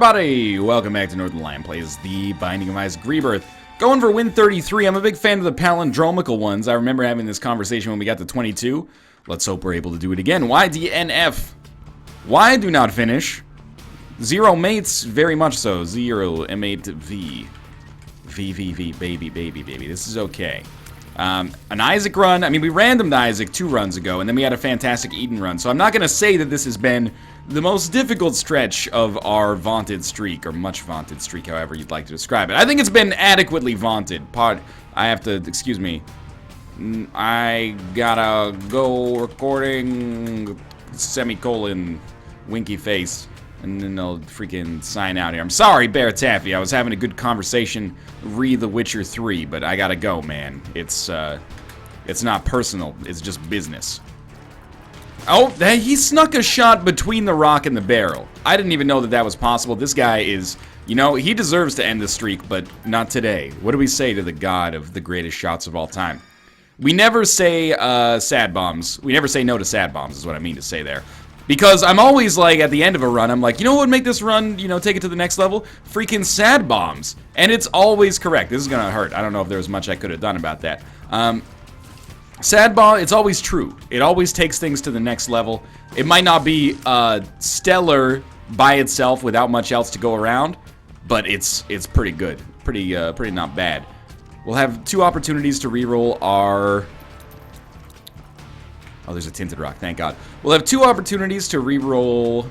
Buddy, welcome back to Northern Lion Plays The Binding of Isaac Rebirth. Going for win 33. I'm a big fan of the palindromical ones. I remember having this conversation when we got to 22. Let's hope we're able to do it again. YDNF. Why do not finish? Zero mates, very much so. Zero M8 V. V, baby. This is okay. An Isaac run. I mean, we randomed Isaac 2 runs ago, and then we had a fantastic Eden run. So I'm not going to say that this has been the most difficult stretch of our vaunted streak, or much vaunted streak, however you'd like to describe it. I think it's been adequately vaunted. I have to, excuse me. I gotta go recording, semicolon, winky face, and then I'll freaking sign out here. I'm sorry, Bear Taffy. I was having a good conversation, The Witcher 3, but I gotta go, man. It's not personal. It's just business. Oh, he snuck a shot between the rock and the barrel. I didn't even know that that was possible. This guy is, you know, he deserves to end the streak, but not today. What do we say to the god of the greatest shots of all time? We never say sad bombs. We never say no to sad bombs is what I mean to say there. Because I'm always like, at the end of a run, I'm like, you know what would make this run, you know, take it to the next level? Freaking sad bombs. And it's always correct. This is gonna hurt. I don't know if there was much I could have done about that. Sad bomb, it's always true. It always takes things to the next level. It might not be stellar by itself without much else to go around, but it's pretty good. Pretty not bad. We'll have 2 opportunities to reroll our... Oh, there's a tinted rock, thank God. We'll have 2 opportunities to reroll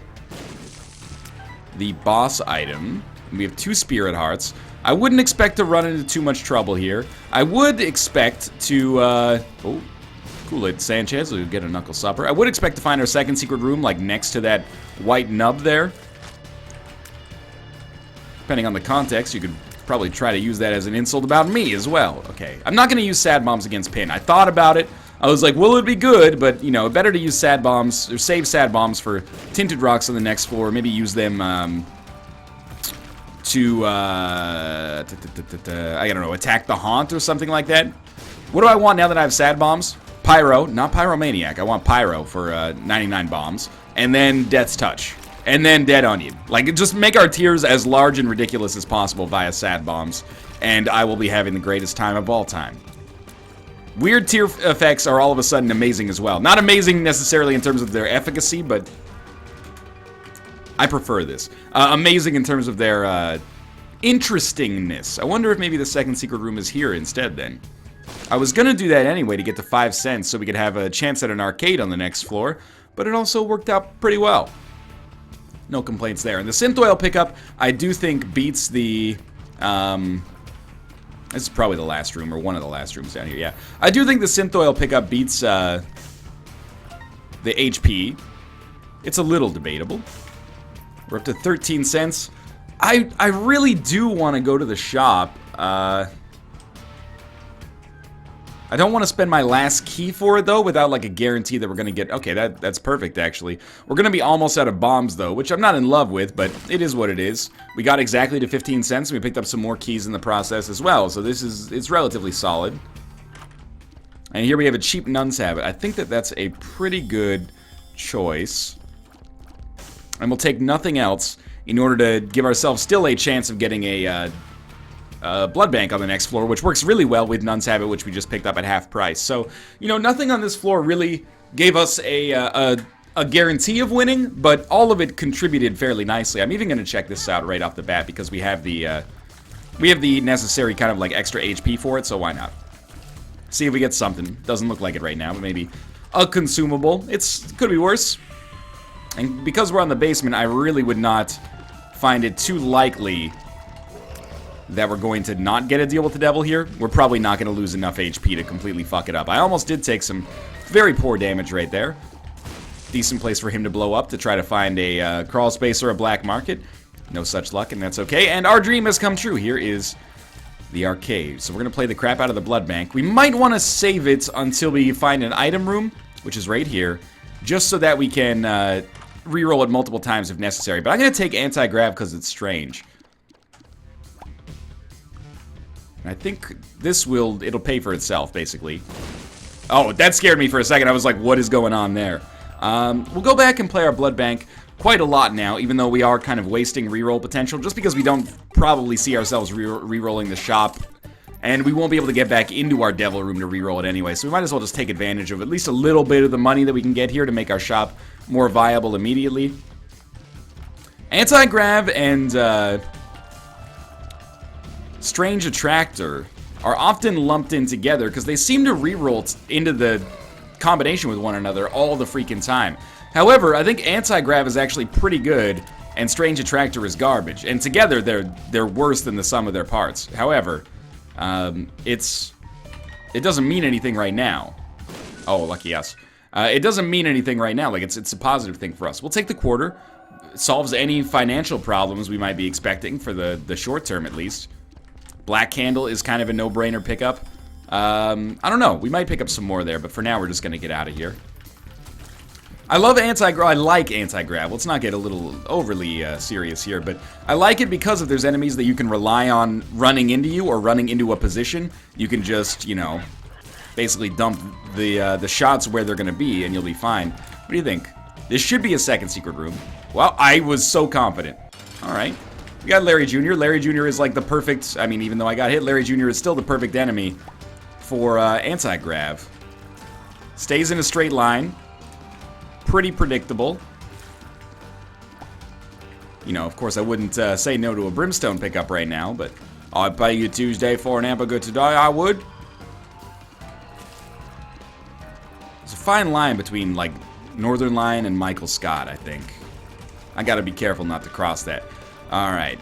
the boss item. We have 2 spirit hearts. I wouldn't expect to run into too much trouble here. I would expect to, oh, Kool-Aid Sanchez, we'll get a knuckle supper. I would expect to find our second secret room, like, next to that white nub there. Depending on the context, you could probably try to use that as an insult about me as well. Okay, I'm not going to use sad bombs against Pin. I thought about it. I was like, well, it'd be good, but, you know, better to use sad bombs, or save sad bombs for tinted rocks on the next floor. Maybe use them, to, I don't know, attack the haunt or something like that. What do I want now that I have sad bombs? Pyro, not Pyromaniac. I want Pyro for 99 bombs. And then Death's Touch. And then Dead Onion. Like, just make our tiers as large and ridiculous as possible via sad bombs. And I will be having the greatest time of all time. Weird tier effects are all of a sudden amazing as well. Not amazing necessarily in terms of their efficacy, but I prefer this. Amazing in terms of their interestingness. I wonder if maybe the second secret room is here instead then. I was gonna do that anyway to get to 5 cents so we could have a chance at an arcade on the next floor, but it also worked out pretty well. No complaints there. And the synth oil pickup, I do think beats the... this is probably the last room, or one of the last rooms down here, yeah. I do think the synth oil pickup beats the HP. It's a little debatable. We're up to 13 cents. I really do want to go to the shop. I don't want to spend my last key for it, though, without, like, a guarantee that we're going to get... Okay, that's perfect, actually. We're going to be almost out of bombs, though, which I'm not in love with, but it is what it is. We got exactly to 15 cents, and we picked up some more keys in the process as well, so it's relatively solid. And here we have a cheap Nun's Habit. I think that that's a pretty good choice. And we'll take nothing else in order to give ourselves still a chance of getting a blood bank on the next floor, which works really well with Nun's Habit, which we just picked up at half price. So, you know, nothing on this floor really gave us a guarantee of winning, but all of it contributed fairly nicely. I'm even going to check this out right off the bat because we have the necessary kind of like extra HP for it, so why not? See if we get something. Doesn't look like it right now, but maybe a consumable. It could be worse. And because we're on the basement, I really would not find it too likely that we're going to not get a deal with the devil here. We're probably not going to lose enough HP to completely fuck it up. I almost did take some very poor damage right there. Decent place for him to blow up to try to find a crawl space or a black market. No such luck, and that's okay. And our dream has come true. Here is the arcade. So we're going to play the crap out of the blood bank. We might want to save it until we find an item room, which is right here, just so that we can reroll it multiple times if necessary. But I'm going to take anti-grav because it's strange. I think this it'll pay for itself, basically. Oh, that scared me for a second. I was like, what is going on there? We'll go back and play our blood bank. quite a lot now, even though we are kind of wasting reroll potential, just because we don't probably see ourselves rerolling the shop, and we won't be able to get back into our devil room to reroll it anyway, so we might as well just take advantage of at least a little bit of the money that we can get here to make our shop more viable immediately. Anti-grav and Strange Attractor are often lumped in together because they seem to reroll into the combination with one another all the freaking time. However, I think Anti-Grav is actually pretty good, and Strange Attractor is garbage. And together, they're worse than the sum of their parts. However, it doesn't mean anything right now. Oh, lucky us. It doesn't mean anything right now. Like, it's a positive thing for us. We'll take the quarter. It solves any financial problems we might be expecting for the short term, at least. Black Candle is kind of a no-brainer pickup. I don't know. We might pick up some more there, but for now, we're just going to get out of here. I love anti-grav. I like anti-grav. Let's not get a little overly serious here, but I like it because if there's enemies that you can rely on running into you or running into a position, you can just, you know, basically dump the shots where they're going to be, and you'll be fine. What do you think? This should be a second secret room. Well, I was so confident. All right. We got Larry Jr. Larry Jr. is like the perfect, I mean, even though I got hit, Larry Jr. is still the perfect enemy for anti-grav. Stays in a straight line. Pretty predictable. You know, of course, I wouldn't say no to a Brimstone pickup right now, but I'd pay you Tuesday for an hamburger today, I would. There's a fine line between, like, Northern Lion and Michael Scott, I think. I gotta be careful not to cross that. Alright.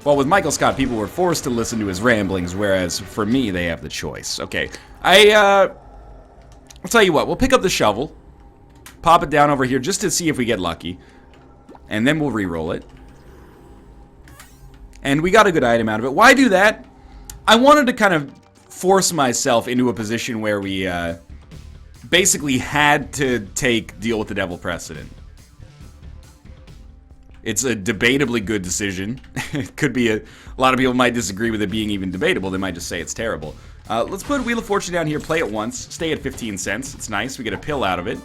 Well, with Michael Scott, people were forced to listen to his ramblings, whereas for me, they have the choice. Okay. I'll tell you what, we'll pick up the shovel, pop it down over here just to see if we get lucky, and then we'll re-roll it. And we got a good item out of it. Why do that? I wanted to kind of force myself into a position where we basically had to take Deal with the Devil precedent. It's a debatably good decision. It could be a lot of people might disagree with it being even debatable. They might just say it's terrible. Let's put Wheel of Fortune down here, play it once, stay at 15 cents. It's nice, we get a pill out of it.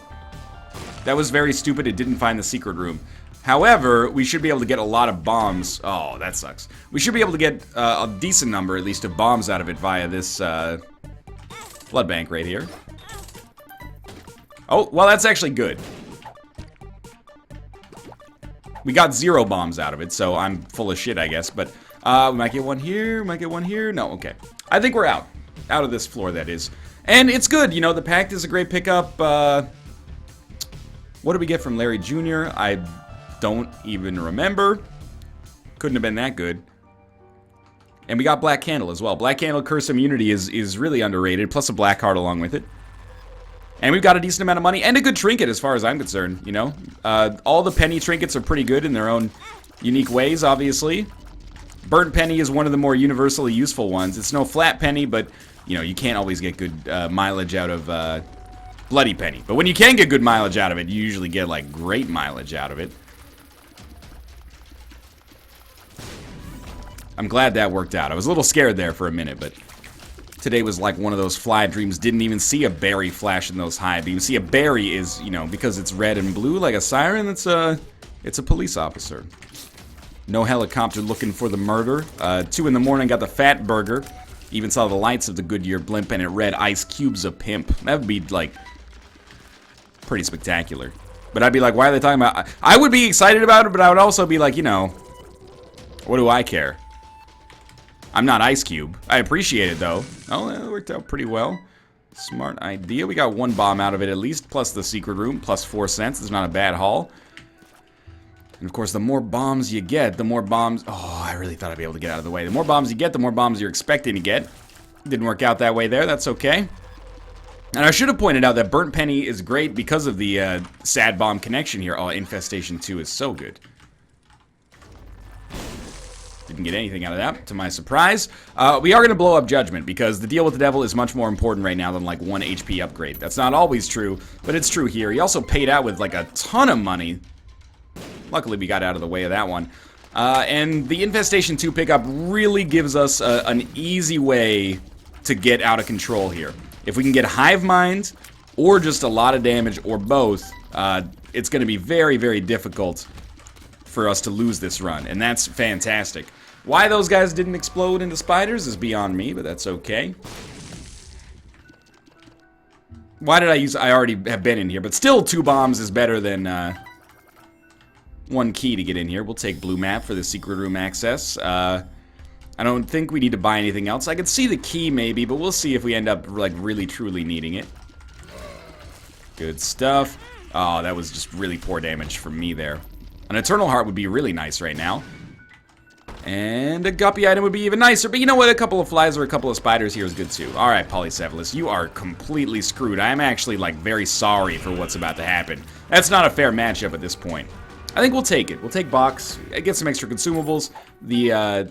That was very stupid, it didn't find the secret room. However, we should be able to get a lot of bombs. Oh, that sucks. We should be able to get a decent number, at least, of bombs out of it via this blood bank right here. Oh, well, that's actually good. We got 0 bombs out of it, so I'm full of shit, I guess. But we might get one here, might get one here. No, okay. I think we're out. Out of this floor, that is. And it's good, you know, the Pact is a great pickup. What did we get from Larry Jr.? I don't even remember. Couldn't have been that good. And we got Black Candle as well. Black Candle Curse Immunity is really underrated, plus a black heart along with it. And we've got a decent amount of money, and a good trinket as far as I'm concerned, you know? All the penny trinkets are pretty good in their own unique ways, obviously. Burnt penny is one of the more universally useful ones. It's no flat penny, but, you know, you can't always get good mileage out of bloody penny. But when you can get good mileage out of it, you usually get, like, great mileage out of it. I'm glad that worked out. I was a little scared there for a minute, but today was like one of those fly dreams. Didn't even see a berry flash in those high beams. See, a berry is, you know, because it's red and blue like a siren, it's a police officer. No helicopter looking for the murder. 2 in the morning, got the fat burger. Even saw the lights of the Goodyear blimp, and it read Ice Cube's a pimp. That would be, like, pretty spectacular. But I'd be like, why are they talking about... I would be excited about it, but I would also be like, you know, what do I care? I'm not Ice Cube. I appreciate it, though. Oh, that worked out pretty well. Smart idea. We got 1 bomb out of it at least, plus the secret room, plus 4 cents. It's not a bad haul. And, of course, the more bombs you get, the more bombs... Oh, I really thought I'd be able to get out of the way. The more bombs you get, the more bombs you're expecting to get. Didn't work out that way there. That's okay. And I should have pointed out that Burnt Penny is great because of the Sad Bomb connection here. Oh, Infestation 2 is so good. Didn't get anything out of that, to my surprise. We are going to blow up Judgment, because the Deal with the Devil is much more important right now than, like, 1 HP upgrade. That's not always true, but it's true here. He also paid out with, like, a ton of money. Luckily, we got out of the way of that one. And the Infestation 2 pickup really gives us an easy way to get out of control here. If we can get Hive Mind, or just a lot of damage, or both, it's going to be very, very difficult for us to lose this run, and that's fantastic. Why those guys didn't explode into spiders is beyond me, but that's okay. Why did I use... I already have been in here, but still 2 bombs is better than 1 key to get in here. We'll take blue map for the secret room access. I don't think we need to buy anything else. I could see the key maybe, but we'll see if we end up like really truly needing it. Good stuff. Oh, that was just really poor damage from me there. An Eternal Heart would be really nice right now. And a guppy item would be even nicer, but you know what? A couple of flies or a couple of spiders here is good too. Alright, Polycephalus, you are completely screwed. I'm actually, like, very sorry for what's about to happen. That's not a fair matchup at this point. I think we'll take it. We'll take box, get some extra consumables. The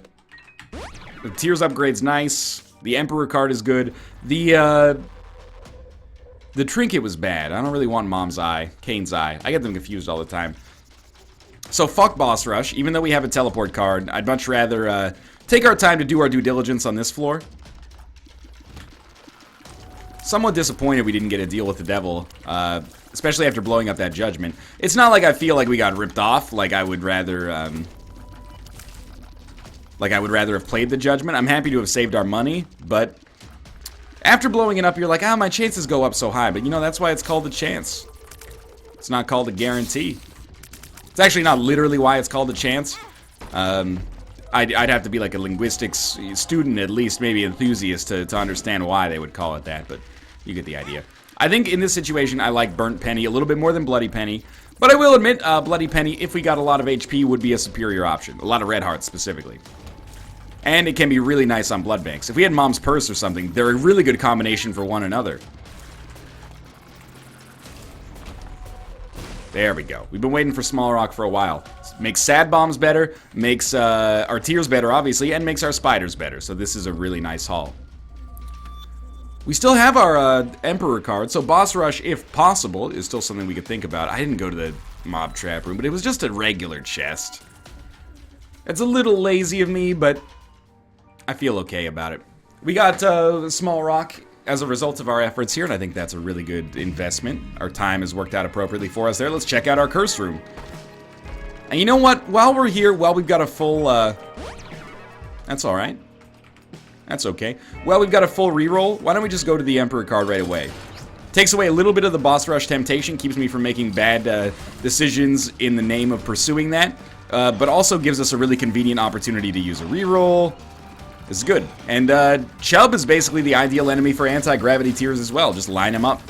Tears upgrade's nice. The Emperor card is good. The Trinket was bad. I don't really want Mom's Eye, Kane's Eye. I get them confused all the time. So fuck Boss Rush. Even though we have a teleport card, I'd much rather take our time to do our due diligence on this floor. Somewhat disappointed we didn't get a deal with the devil, especially after blowing up that judgment. It's not like I feel like we got ripped off. Like I would rather have played the judgment. I'm happy to have saved our money, but after blowing it up, you're like, ah, my chances go up so high. But you know, that's why it's called a chance. It's not called a guarantee. It's actually not literally why it's called a chance. I'd have to be like a linguistics student, at least, maybe enthusiast, to understand why they would call it that, but you get the idea. I think in this situation, I like Burnt Penny a little bit more than Bloody Penny, but I will admit, Bloody Penny, if we got a lot of HP, would be a superior option. A lot of red hearts, specifically. And it can be really nice on blood banks. If we had Mom's Purse or something, they're a really good combination for one another. There we go. We've been waiting for Small Rock for a while. Makes sad bombs better, makes our tears better, obviously, and makes our spiders better. So this is a really nice haul. We still have our Emperor card, so Boss Rush, if possible, is still something we could think about. I didn't go to the mob trap room, but it was just a regular chest. It's a little lazy of me, but I feel okay about it. We got Small Rock as a result of our efforts here, and I think that's a really good investment. Our time has worked out appropriately for us there. Let's check out our curse room. And you know what? While we're here, while we've got a full, that's alright. That's okay. Well, we've got a full reroll. Why don't we just go to the Emperor card right away? Takes away a little bit of the boss rush temptation, keeps me from making bad decisions in the name of pursuing that, but also gives us a really convenient opportunity to use a reroll. This is good. And Chubb is basically the ideal enemy for anti-gravity tears as well. Just line him up.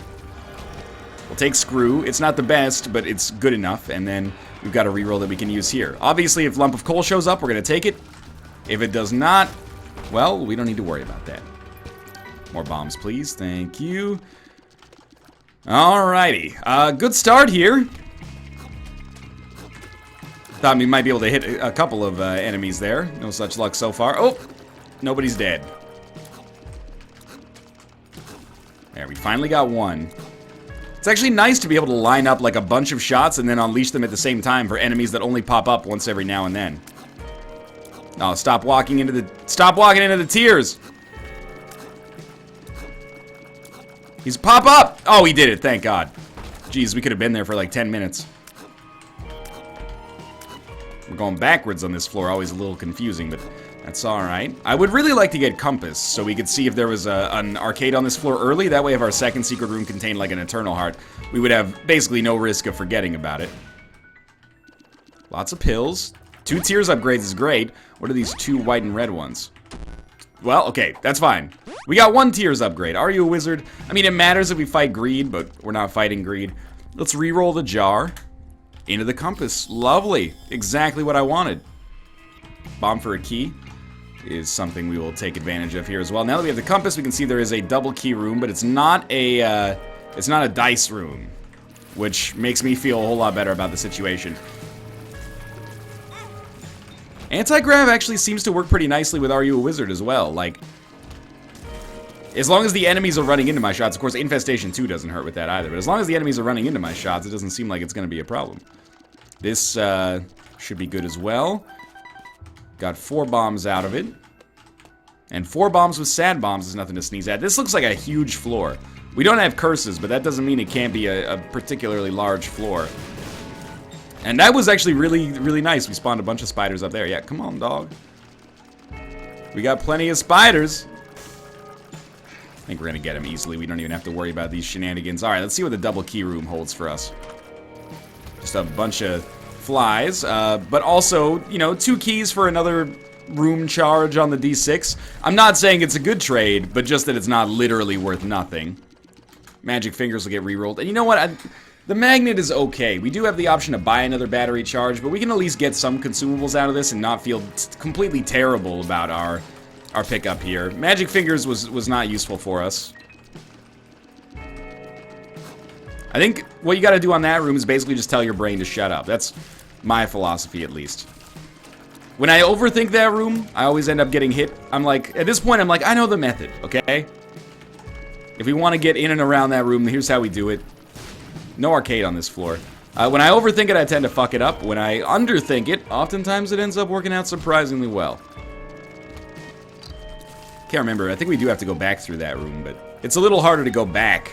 We'll take Screw. It's not the best, but it's good enough. And then we've got a reroll that we can use here. Obviously, if Lump of Coal shows up, we're going to take it. If it does not, well, we don't need to worry about that. More bombs, please. Thank you. Alrighty. Good start here. Thought we might be able to hit a couple of enemies there. No such luck so far. Oh! Nobody's dead. There, we finally got one. It's actually nice to be able to line up like a bunch of shots and then unleash them at the same time for enemies that only pop up once every now and then. Oh, stop walking into the tears! He's pop up! Oh, he did it, thank God. Jeez, we could have been there for like 10 minutes. We're going backwards on this floor, always a little confusing, but that's alright. I would really like to get Compass, so we could see if there was an arcade on this floor early. That way, if our second secret room contained like an Eternal Heart, we would have basically no risk of forgetting about it. Lots of pills. 2 tears upgrades is great. What are these 2 white and red ones? Well, okay, that's fine. We got 1 tears upgrade. Are you a wizard? I mean, it matters if we fight greed, but we're not fighting greed. Let's re-roll the jar. Into the compass. Lovely. Exactly what I wanted. Bomb for a key is something we will take advantage of here as well. Now that we have the compass, we can see there is a double key room, but it's not a dice room, which makes me feel a whole lot better about the situation. Anti-grav actually seems to work pretty nicely with Are You a Wizard as well. Like, as long as the enemies are running into my shots, of course, Infestation 2 doesn't hurt with that either, but as long as the enemies are running into my shots, it doesn't seem like it's going to be a problem. This should be good as well. Got 4 bombs out of it. And 4 bombs with sad bombs is nothing to sneeze at. This looks like a huge floor. We don't have curses, but that doesn't mean it can't be a particularly large floor. And that was actually really, really nice. We spawned a bunch of spiders up there. Yeah, come on, dog. We got plenty of spiders. I think we're going to get them easily. We don't even have to worry about these shenanigans. All right, let's see what the double key room holds for us. Just a bunch of flies, but also, you know, 2 keys for another room charge on the D6. I'm not saying it's a good trade, but just that it's not literally worth nothing. Magic fingers will get re-rolled. And you know what? The magnet is okay. We do have the option to buy another battery charge, but we can at least get some consumables out of this and not feel completely terrible about our pickup here. Magic fingers was not useful for us. I think what you gotta do on that room is basically just tell your brain to shut up. That's my philosophy, at least. When I overthink that room, I always end up getting hit. I'm like, at this point, I'm like, I know the method, okay? If we want to get in and around that room, here's how we do it. No arcade on this floor. When I overthink it, I tend to fuck it up. When I underthink it, oftentimes it ends up working out surprisingly well. Can't remember. I think we do have to go back through that room, but it's a little harder to go back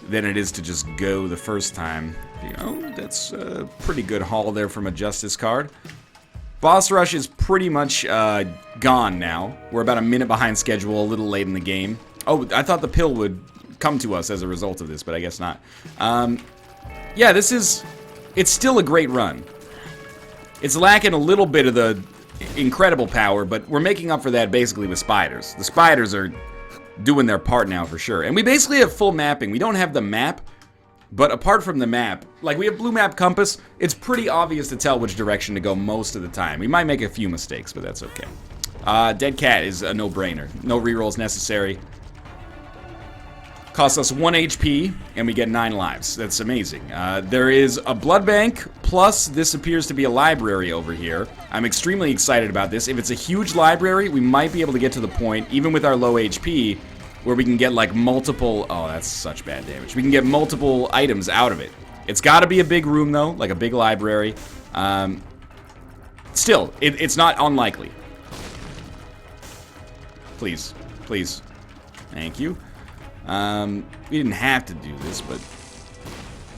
than it is to just go the first time. You know, that's a pretty good haul there from a Justice card. Boss Rush is pretty much gone now. We're about a minute behind schedule, a little late in the game. Oh, I thought the pill would come to us as a result of this, but I guess not. Yeah, it's still a great run. It's lacking a little bit of the incredible power, but we're making up for that basically with spiders. The spiders are doing their part now for sure. And we basically have full mapping. We don't have the map, but apart from the map, like we have blue map compass, it's pretty obvious to tell which direction to go most of the time. We might make a few mistakes, but that's okay. Dead cat is a no-brainer. No rerolls necessary. Costs us 1 HP, and we get 9 lives. That's amazing. There is a blood bank, plus this appears to be a library over here. I'm extremely excited about this. If it's a huge library, we might be able to get to the point, even with our low HP, where we can get like multiple... Oh, that's such bad damage. We can get multiple items out of it. It's got to be a big room, though, like a big library. Still, it's not unlikely. Please. Please. Thank you. We didn't have to do this, but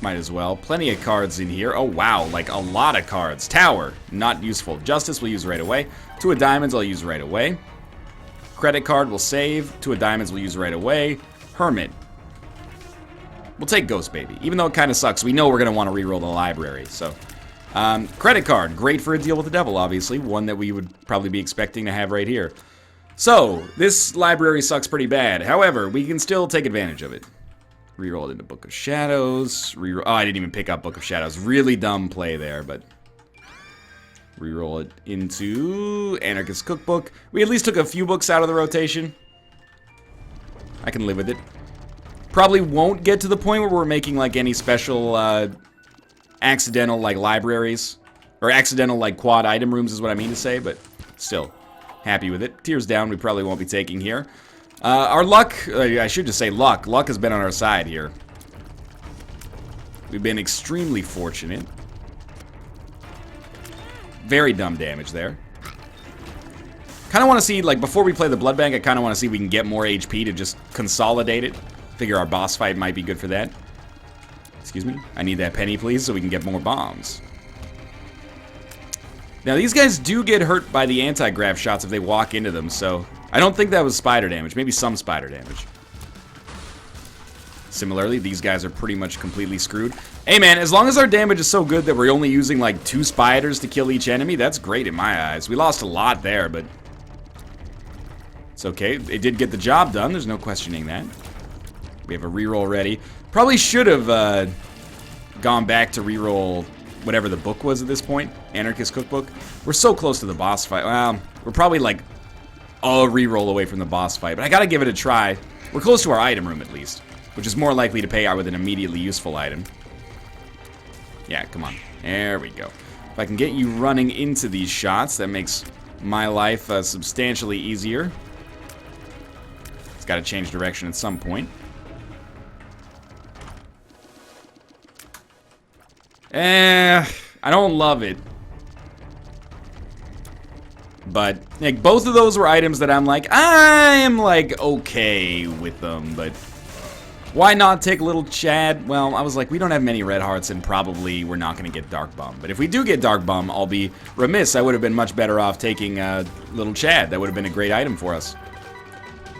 might as well. Plenty of cards in here. Oh, wow, like a lot of cards. Tower, not useful. Justice we'll use right away. 2 of diamonds I'll use right away. Credit card will save. 2 of diamonds we'll use right away. Hermit. We'll take Ghost Baby. Even though it kind of sucks, we know we're going to want to reroll the library, so... credit card, great for a deal with the devil, obviously. One that we would probably be expecting to have right here. So, this library sucks pretty bad. However, we can still take advantage of it. Reroll it into Book of Shadows. Reroll. Oh, I didn't even pick up Book of Shadows. Really dumb play there, but... Reroll it into Anarchist Cookbook. We at least took a few books out of the rotation. I can live with it. Probably won't get to the point where we're making, like, any special, accidental, like, libraries. Or accidental, like, quad item rooms is what I mean to say, but still. Happy with it. Tears down we probably won't be taking here. Our luck, I should just say luck. Luck has been on our side here. We've been extremely fortunate. Very dumb damage there. Kind of want to see, like, before we play the blood bank, I kind of want to see if we can get more HP to just consolidate it. Figure our boss fight might be good for that. Excuse me. I need that penny, please, so we can get more bombs. Now, these guys do get hurt by the anti-grav shots if they walk into them, so... I don't think that was spider damage. Maybe some spider damage. Similarly, these guys are pretty much completely screwed. Hey, man, as long as our damage is so good that we're only using, like, 2 spiders to kill each enemy, that's great in my eyes. We lost a lot there, but... It's okay. It did get the job done. There's no questioning that. We have a reroll ready. Probably should have, gone back to reroll... whatever the book was at this point, Anarchist Cookbook. We're so close to the boss fight. Well, we're probably like a reroll away from the boss fight, but I gotta give it a try. We're close to our item room at least, which is more likely to pay out with an immediately useful item. Yeah, come on. There we go. If I can get you running into these shots, that makes my life substantially easier. It's gotta change direction at some point. I don't love it. But, like, both of those were items that I'm like, I am, like, okay with them, but Why not take a little Chad? Well, I was like, we don't have many red hearts, and probably we're not going to get Dark Bum. But if we do get Dark Bum, I'll be remiss. I would have been much better off taking little Chad. That would have been a great item for us.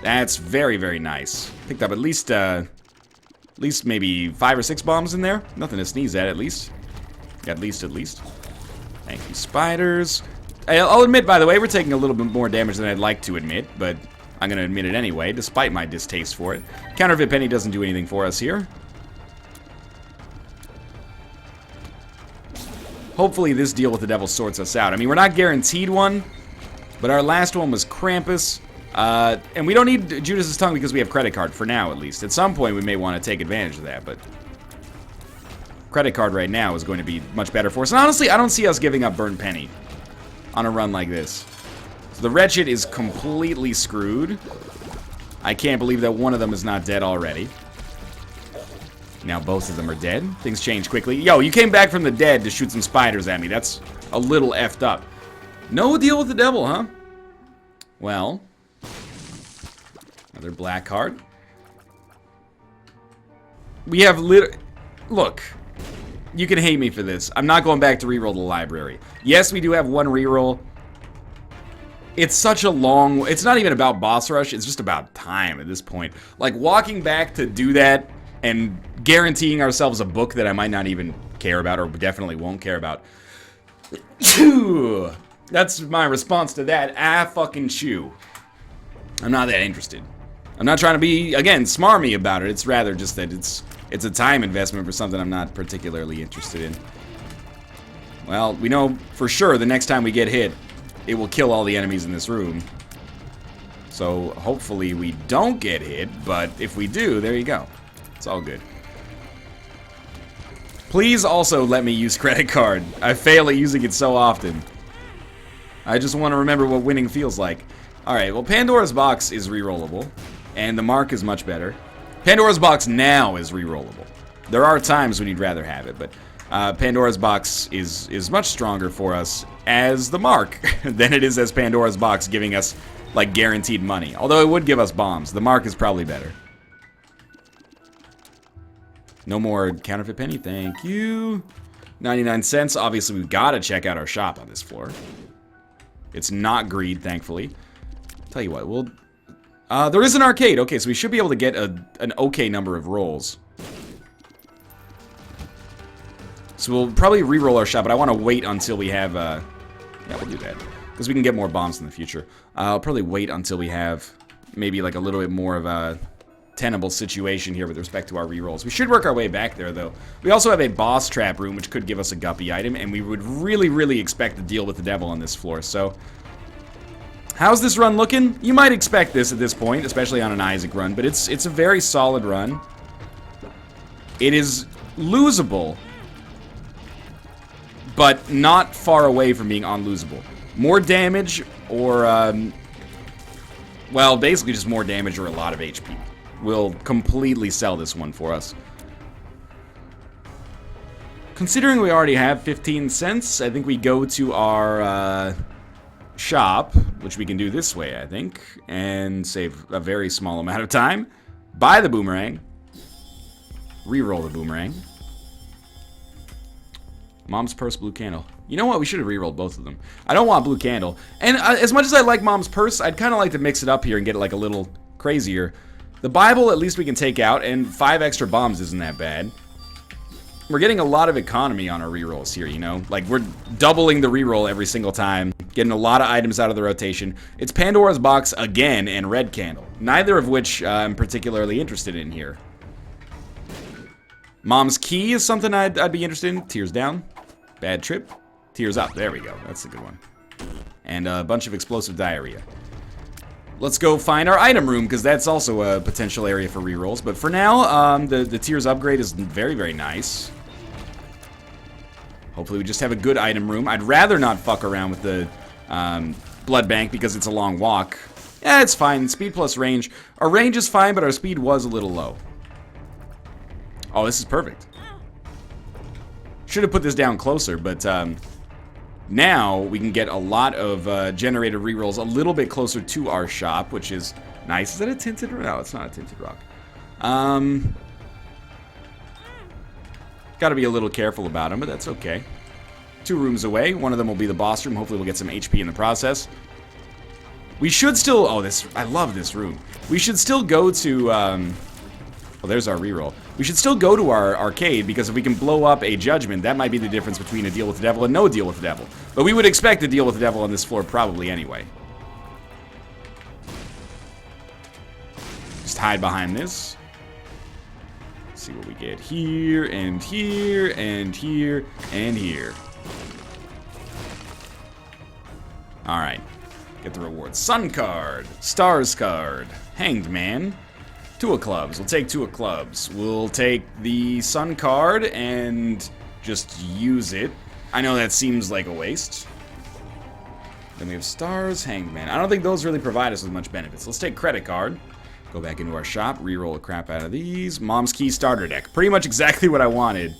That's very, very nice. Picked up at least maybe 5 or 6 bombs in there. Nothing to sneeze at least. At least. Thank you, spiders. I'll admit, by the way, we're taking a little bit more damage than I'd like to admit, but I'm going to admit it anyway, despite my distaste for it. Counterfeit penny doesn't do anything for us here. Hopefully this deal with the devil sorts us out. I mean, we're not guaranteed one, but our last one was Krampus. And we don't need Judas's tongue because we have credit card, for now at least. At some point we may want to take advantage of that, but credit card right now is going to be much better for us. And honestly, I don't see us giving up Burnt Penny on a run like this. So the Wretched is completely screwed. I can't believe that one of them is not dead already. Now both of them are dead. Things change quickly. Yo, you came back from the dead to shoot some spiders at me. That's a little effed up. No deal with the devil, huh? Well, another black card. We have look, you can hate me for this. I'm not going back to reroll the library. Yes, we do have one reroll. It's such a long... It's not even about boss rush. It's just about time at this point. Like, walking back to do that and guaranteeing ourselves a book that I might not even care about or definitely won't care about. That's my response to that. Fucking chew. I'm not that interested. I'm not trying to be, again, smarmy about it. It's rather just that it's a time investment for something I'm not particularly interested in. Well, we know for sure the next time we get hit, it will kill all the enemies in this room. So hopefully we don't get hit, but if we do, there you go. It's all good. Please also let me use credit card. I fail at using it so often. I just want to remember what winning feels like. Alright, well, Pandora's Box is rerollable, and the mark is much better. Pandora's Box now is rerollable. There are times when you'd rather have it, but Pandora's Box is much stronger for us as the mark than it is as Pandora's Box giving us, like, guaranteed money. Although it would give us bombs. The mark is probably better. No more counterfeit penny, thank you. 99 cents. Obviously, we've got to check out our shop on this floor. It's not greed, thankfully. Tell you what, we'll... there is an arcade. Okay, so we should be able to get an okay number of rolls. So we'll probably re-roll our shot, but I want to wait until we have... yeah, we'll do that. Because we can get more bombs in the future. I'll probably wait until we have maybe like a little bit more of a tenable situation here with respect to our re-rolls. We should work our way back there, though. We also have a boss trap room, which could give us a guppy item, and we would really, really expect to deal with the devil on this floor, so... How's this run looking? You might expect this at this point, especially on an Isaac run, but it's a very solid run. It is losable, but not far away from being unlosable. More damage or, well, basically just more damage or a lot of HP will completely sell this one for us. Considering we already have 15 cents, I think we go to our shop, which we can do this way, I think, and save a very small amount of time. Buy the boomerang. Reroll the boomerang. Mom's Purse, Blue Candle. You know what? We should have rerolled both of them. I don't want Blue Candle. And as much as I like Mom's Purse, I'd kind of like to mix it up here and get it like a little crazier. The Bible, at least we can take out, and 5 extra bombs isn't that bad. We're getting a lot of economy on our rerolls here, you know? Like, we're doubling the reroll every single time, getting a lot of items out of the rotation. It's Pandora's Box again and Red Candle, neither of which I'm particularly interested in here. Mom's Key is something I'd be interested in. Tears down. Bad trip. Tears up. There we go. That's a good one. And a bunch of explosive diarrhea. Let's go find our item room, because that's also a potential area for rerolls. But for now, the Tears upgrade is very, very nice. Hopefully we just have a good item room. I'd rather not fuck around with the blood bank because it's a long walk. Yeah, it's fine. Speed plus range. Our range is fine, but our speed was a little low. Oh, this is perfect. Should have put this down closer, but now we can get a lot of generated rerolls a little bit closer to our shop, which is nice. Is that a tinted rock? No, it's not a tinted rock. Gotta be a little careful about him, but that's okay. 2 rooms away. One of them will be the boss room. Hopefully we'll get some HP in the process. We should still... Oh, I love this room. We should still go to... Well, there's our reroll. We should still go to our arcade, because if we can blow up a judgment, that might be the difference between a deal with the devil and no deal with the devil. But we would expect a deal with the devil on this floor probably anyway. Just hide behind this. Let's see what we get here, and here, and here, and here. Alright. Get the reward. Sun card. Stars card. Hanged man. 2 of clubs. We'll take 2 of clubs. We'll take the sun card and just use it. I know that seems like a waste. Then we have stars, hanged man. I don't think those really provide us with much benefits. Let's take credit card. Go back into our shop. Reroll the crap out of these. Mom's Key starter deck. Pretty much exactly what I wanted.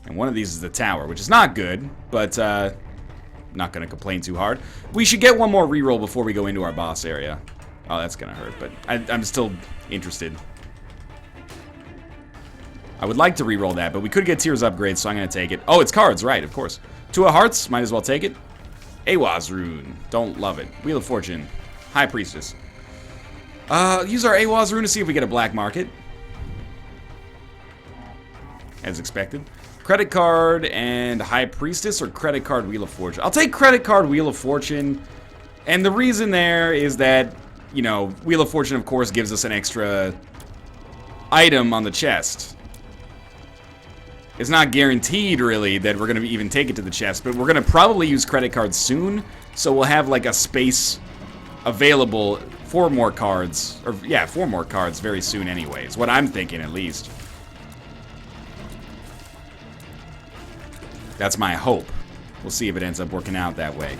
And one of these is the tower, which is not good, but not going to complain too hard. We should get one more reroll before we go into our boss area. Oh, that's going to hurt, but I'm still interested. I would like to reroll that, but we could get Tears upgrades, so I'm going to take it. Oh, it's cards, right, of course. 2 of hearts, might as well take it. Awaz rune, don't love it. Wheel of Fortune, High Priestess. Use our Awaz rune to see if we get a black market. As expected. Credit card and High Priestess, or credit card Wheel of Fortune? I'll take credit card Wheel of Fortune. And the reason there is that, you know, Wheel of Fortune, of course, gives us an extra item on the chest. It's not guaranteed, really, that we're going to even take it to the chest, but we're going to probably use credit cards soon, so we'll have, like, a space available for more cards, or, yeah, 4 more cards very soon anyway, is what I'm thinking, at least. That's my hope. We'll see if it ends up working out that way.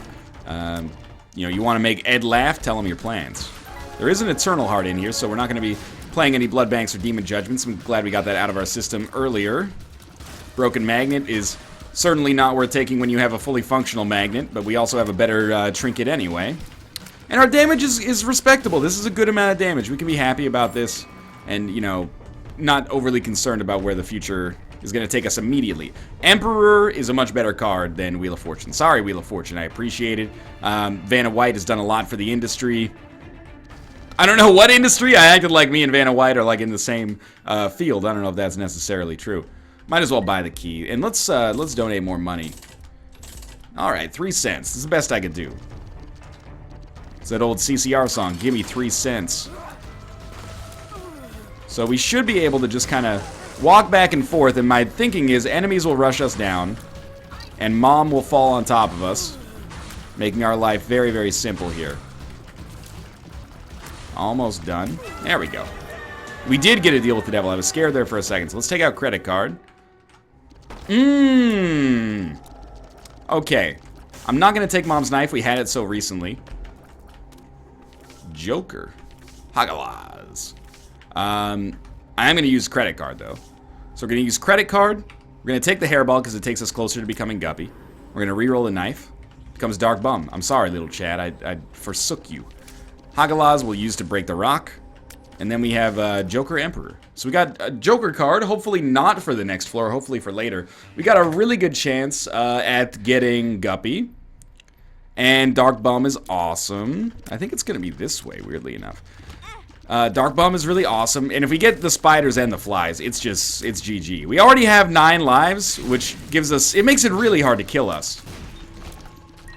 You know, you want to make Ed laugh? Tell him your plans. There is an Eternal Heart in here, so we're not going to be playing any Blood Banks or Demon Judgments. I'm glad we got that out of our system earlier. Broken Magnet is certainly not worth taking when you have a fully functional magnet, but we also have a better trinket anyway. And our damage is respectable. This is a good amount of damage. We can be happy about this and, you know, not overly concerned about where the future is going to take us immediately. Emperor is a much better card than Wheel of Fortune. Sorry, Wheel of Fortune. I appreciate it. Vanna White has done a lot for the industry. I don't know what industry. I acted like me and Vanna White are like in the same field. I don't know if that's necessarily true. Might as well buy the key. And let's donate more money. Alright, 3 cents. This is the best I could do. It's that old CCR song, give me 3 cents. So we should be able to just kind of walk back and forth, and my thinking is enemies will rush us down, and Mom will fall on top of us, making our life very, very simple here. Almost done. There we go. We did get a deal with the devil. I was scared there for a second, so let's take out credit card. Okay. I'm not going to take Mom's knife. We had it so recently. Joker. Hagalaz. I am going to use credit card, though. So we're going to use credit card. We're going to take the hairball because it takes us closer to becoming Guppy. We're going to reroll the knife. Becomes Dark Bum. I'm sorry, little Chad. I forsook you. Hagalaz we'll use to break the rock. And then we have Joker Emperor. So we got a Joker card, hopefully not for the next floor, hopefully for later. We got a really good chance at getting Guppy. And Dark Bum is awesome. I think it's going to be this way, weirdly enough. Dark Bum is really awesome. And if we get the spiders and the flies, it's GG. We already have 9 lives, which gives us... It makes it really hard to kill us.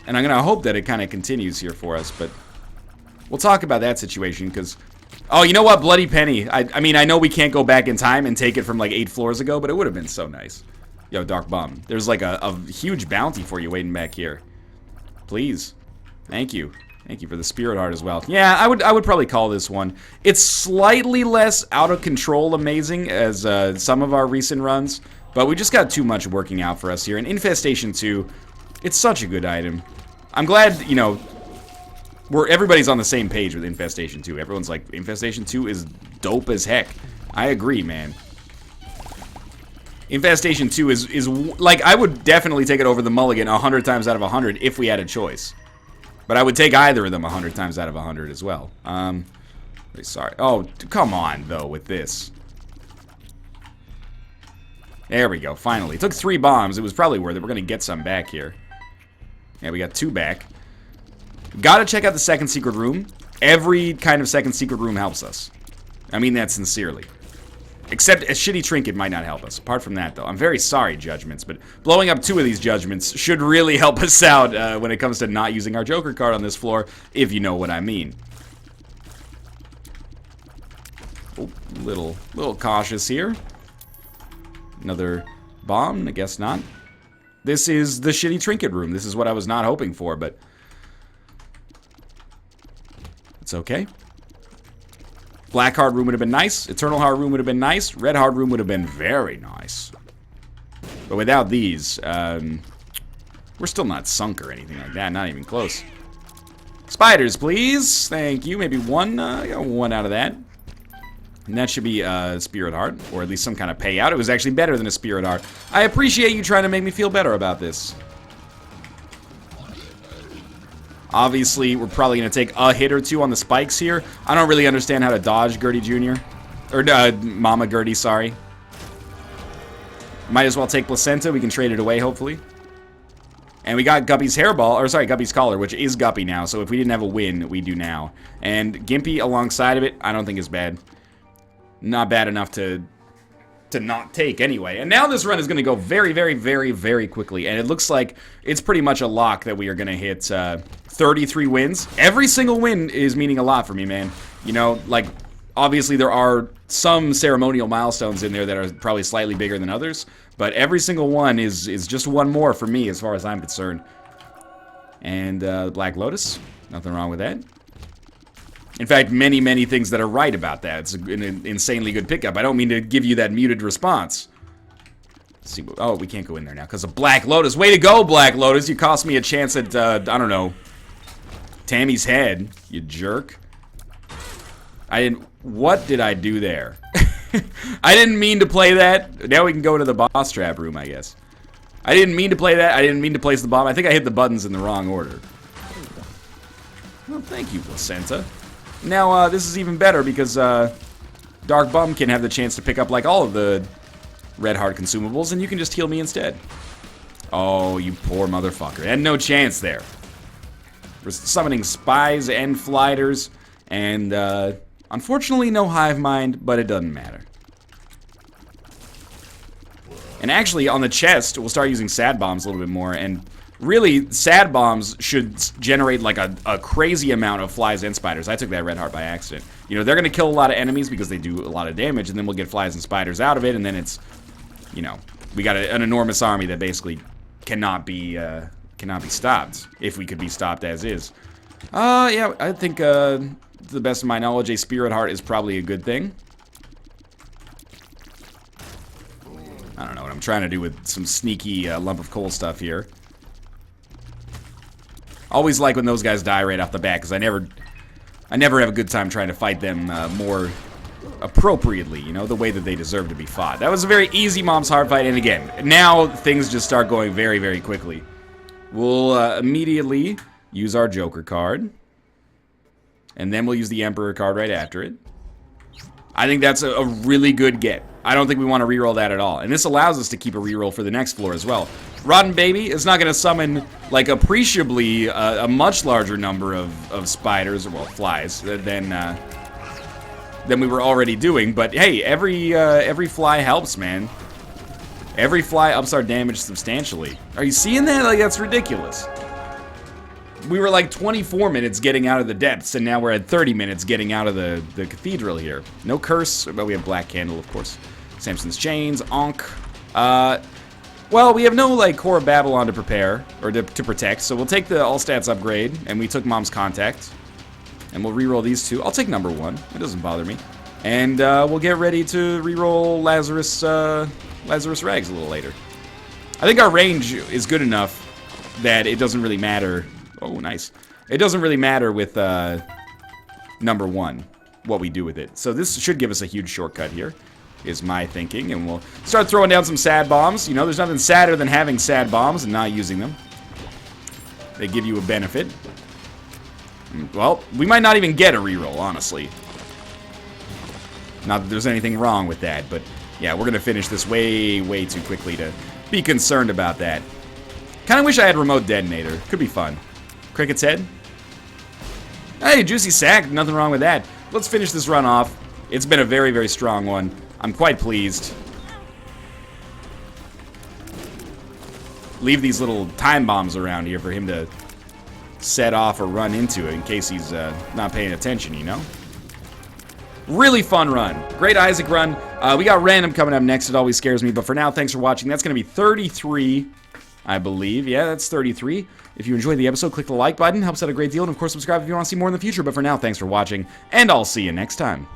And I'm going to hope that it kind of continues here for us, but... We'll talk about that situation, because... Oh, you know what? Bloody Penny. I mean, I know we can't go back in time and take it from like 8 floors ago, but it would have been so nice. Yo, Dark Bum. There's like a huge bounty for you waiting back here. Please. Thank you. Thank you for the Spirit Heart as well. Yeah, I would probably call this one. It's slightly less out of control amazing as some of our recent runs, but we just got too much working out for us here. And Infestation 2, it's such a good item. I'm glad, you know... Everybody's on the same page with Infestation 2. Everyone's like, Infestation 2 is dope as heck. I agree, man. Infestation 2 is like, I would definitely take it over the Mulligan 100 times out of 100 if we had a choice. But I would take either of them 100 times out of 100 as well. Very sorry. Oh, come on, though, with this. There we go, finally. It took 3 bombs. It was probably worth it. We're going to get some back here. Yeah, we got 2 back. Gotta check out the second secret room. Every kind of second secret room helps us. I mean that sincerely. Except a shitty trinket might not help us. Apart from that, though. I'm very sorry, Judgments, but blowing up 2 of these Judgments should really help us out when it comes to not using our Joker card on this floor, if you know what I mean. Oh, little cautious here. Another bomb? I guess not. This is the shitty trinket room. This is what I was not hoping for, but it's okay. Black Heart room would have been nice. Eternal Heart room would have been nice. Red Heart room would have been very nice. But without these, we're still not sunk or anything like that. Not even close. Spiders, please. Thank you. Maybe one. I got 1 out of that. And that should be a Spirit Heart, or at least some kind of payout. It was actually better than a Spirit Heart. I appreciate you trying to make me feel better about this. Obviously, we're probably going to take a hit or 2 on the spikes here. I don't really understand how to dodge Gertie Jr. Or Mama Gertie, sorry. Might as well take Placenta. We can trade it away, hopefully. And we got Guppy's hairball, or sorry, Guppy's collar, which is Guppy now. So if we didn't have a win, we do now. And Gimpy alongside of it, I don't think is bad. Not bad enough to not take anyway. And now this run is going to go very, very, very, very quickly. And it looks like it's pretty much a lock that we are going to hit 33 wins. Every single win is meaning a lot for me, man. You know, like, obviously there are some ceremonial milestones in there that are probably slightly bigger than others. But every single one is just one more for me as far as I'm concerned. And Black Lotus. Nothing wrong with that. In fact, many, many things that are right about that. It's an insanely good pickup. I don't mean to give you that muted response. Let's see. Oh, we can't go in there now because of Black Lotus. Way to go, Black Lotus. You cost me a chance at, I don't know, Tammy's head, you jerk. What did I do there? I didn't mean to play that. Now we can go to the boss trap room, I guess. I didn't mean to play that. I didn't mean to place the bomb. I think I hit the buttons in the wrong order. Well, thank you, Placenta. Now, this is even better because Dark Bum can have the chance to pick up, like, all of the Red Heart consumables, and you can just heal me instead. Oh, you poor motherfucker. And no chance there. We're summoning spies and flighters, and unfortunately no hive mind, but it doesn't matter. And actually, on the chest, we'll start using sad bombs a little bit more, and really, sad bombs should generate like a crazy amount of flies and spiders. I took that red heart by accident. You know, they're going to kill a lot of enemies because they do a lot of damage, and then we'll get flies and spiders out of it, and then it's, you know, we got an enormous army that basically cannot be stopped, if we could be stopped as is. Yeah, I think, to the best of my knowledge, a Spirit Heart is probably a good thing. I don't know what I'm trying to do with some sneaky lump of coal stuff here. Always like when those guys die right off the bat, because I never have a good time trying to fight them more appropriately, you know, the way that they deserve to be fought. That was a very easy Mom's Heart fight, and again, now things just start going very, very quickly. We'll immediately use our Joker card, and then we'll use the Emperor card right after it. I think that's a really good get. I don't think we want to reroll that at all. And this allows us to keep a reroll for the next floor as well. Rotten Baby is not going to summon, like, appreciably a much larger number of spiders, or, well, flies, than we were already doing. But, hey, every fly helps, man. Every fly ups our damage substantially. Are you seeing that? Like, that's ridiculous. We were like 24 minutes getting out of the depths, and now we're at 30 minutes getting out of the cathedral here. No curse, but we have Black Candle, of course. Samson's Chains, Ankh. Well, we have no, like, Core of Babylon to prepare, or to protect, so we'll take the all stats upgrade, and we took Mom's Contact. And we'll reroll these 2. I'll take number 1. It doesn't bother me. And we'll get ready to reroll Lazarus Rags a little later. I think our range is good enough that it doesn't really matter. Oh, nice. It doesn't really matter with number 1, what we do with it. So this should give us a huge shortcut here, is my thinking. And we'll start throwing down some sad bombs. You know, there's nothing sadder than having sad bombs and not using them. They give you a benefit. Well, we might not even get a reroll, honestly. Not that there's anything wrong with that, but yeah, we're going to finish this way, way too quickly to be concerned about that. Kind of wish I had remote detonator. Could be fun. Cricket's head. Hey, juicy sack. Nothing wrong with that. Let's finish this run off. It's been a very, very strong one. I'm quite pleased. Leave these little time bombs around here for him to set off or run into it in case he's not paying attention, you know? Really fun run. Great Isaac run. We got random coming up next. It always scares me. But for now, thanks for watching. That's going to be 33, I believe. Yeah, that's 33. If you enjoyed the episode, click the like button. Helps out a great deal. And, of course, subscribe if you want to see more in the future. But for now, thanks for watching. And I'll see you next time.